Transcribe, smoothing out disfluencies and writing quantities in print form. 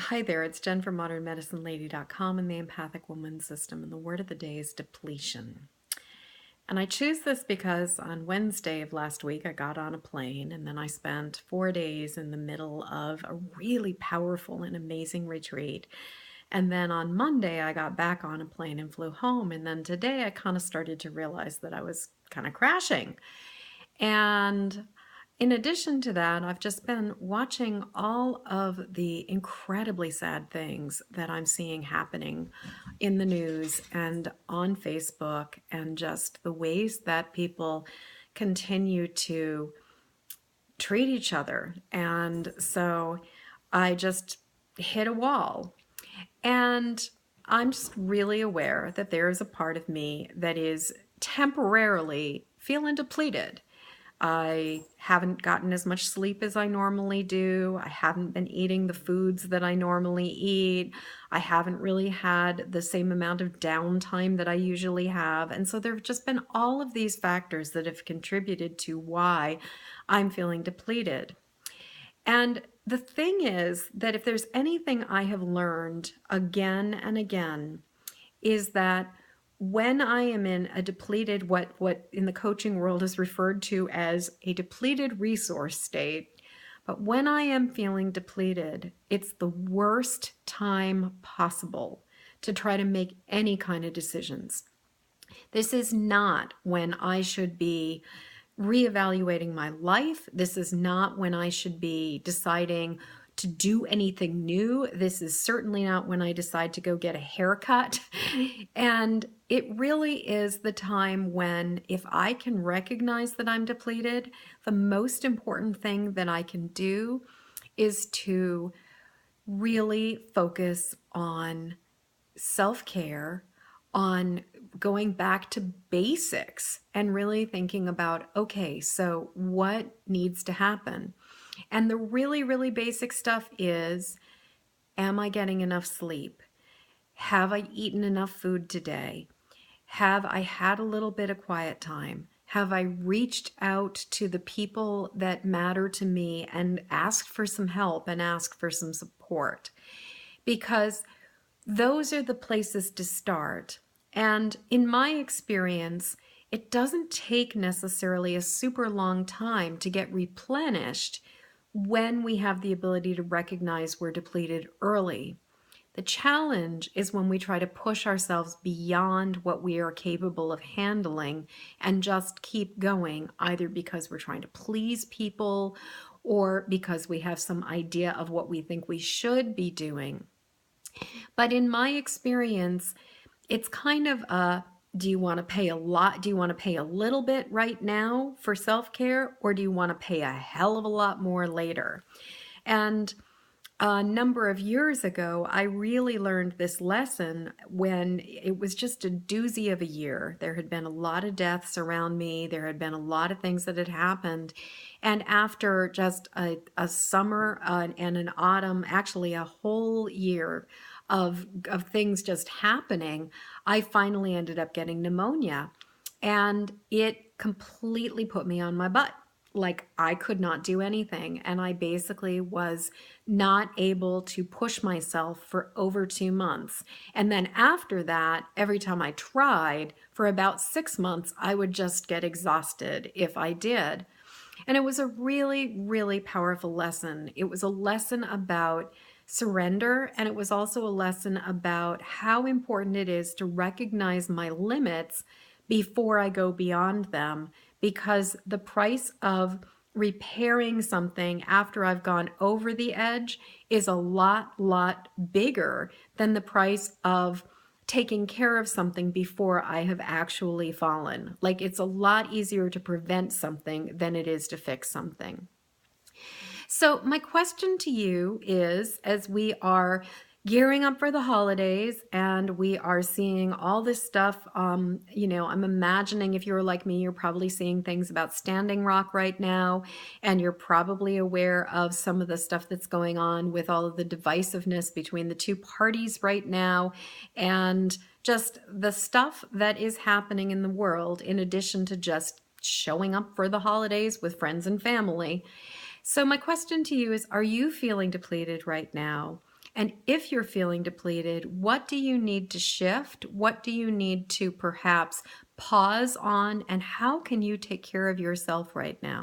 Hi there, it's Jen from modernmedicinelady.com and the Empathic Woman System, and the word of the day is depletion. And I choose this because on Wednesday of last week I got on a plane, and then I spent 4 days in the middle of a really powerful and amazing retreat. And then on Monday I got back on a plane and flew home, and then today I kind of started to realize that I was kind of crashing. And in addition to that, I've just been watching all of the incredibly sad things that I'm seeing happening in the news and on Facebook, and just the ways that people continue to treat each other. And so I just hit a wall. And I'm just really aware that there is a part of me that is temporarily feeling depleted. I haven't gotten as much sleep as I normally do. I haven't been eating the foods that I normally eat. I haven't really had the same amount of downtime that I usually have. And so there have just been all of these factors that have contributed to why I'm feeling depleted. And the thing is that if there's anything I have learned again and again, is that when I am in a depleted, what in the coaching world is referred to as a depleted resource state, but when I am feeling depleted, it's the worst time possible to try to make any kind of decisions. This is not when I should be reevaluating my life. This is not when I should be deciding to do anything new. This is certainly not when I decide to go get a haircut. And it really is the time when, if I can recognize that I'm depleted, the most important thing that I can do is to really focus on self-care, on going back to basics and really thinking about, okay, so what needs to happen? And the really, really basic stuff is, am I getting enough sleep? Have I eaten enough food today? Have I had a little bit of quiet time? Have I reached out to the people that matter to me and asked for some help and asked for some support? Because those are the places to start. And in my experience, it doesn't take necessarily a super long time to get replenished when we have the ability to recognize we're depleted early. The challenge is when we try to push ourselves beyond what we are capable of handling and just keep going, either because we're trying to please people or because we have some idea of what we think we should be doing. But in my experience, it's kind of a, do you want to pay a lot? Do you want to pay a little bit right now for self-care, or do you want to pay a hell of a lot more later? And a number of years ago, I really learned this lesson when it was just a doozy of a year. There had been a lot of deaths around me. There had been a lot of things that had happened. And after just a summer and an autumn, actually a whole year of things just happening, I finally ended up getting pneumonia. And it completely put me on my butt. Like, I could not do anything, and I basically was not able to push myself for over 2 months. And then after that, every time I tried for about 6 months, I would just get exhausted if I did. And it was a really, really powerful lesson. It was a lesson about surrender, and it was also a lesson about how important it is to recognize my limits before I go beyond them, because the price of repairing something after I've gone over the edge is a lot bigger than the price of taking care of something before I have actually fallen. Like, it's a lot easier to prevent something than it is to fix something. So my question to you is, as we are gearing up for the holidays and we are seeing all this stuff, I'm imagining, if you're like me, you're probably seeing things about Standing Rock right now, and you're probably aware of some of the stuff that's going on with all of the divisiveness between the two parties right now, and just the stuff that is happening in the world, in addition to just showing up for the holidays with friends and family. So my question to you is, are you feeling depleted right now? And if you're feeling depleted, what do you need to shift? What do you need to perhaps pause on? And how can you take care of yourself right now?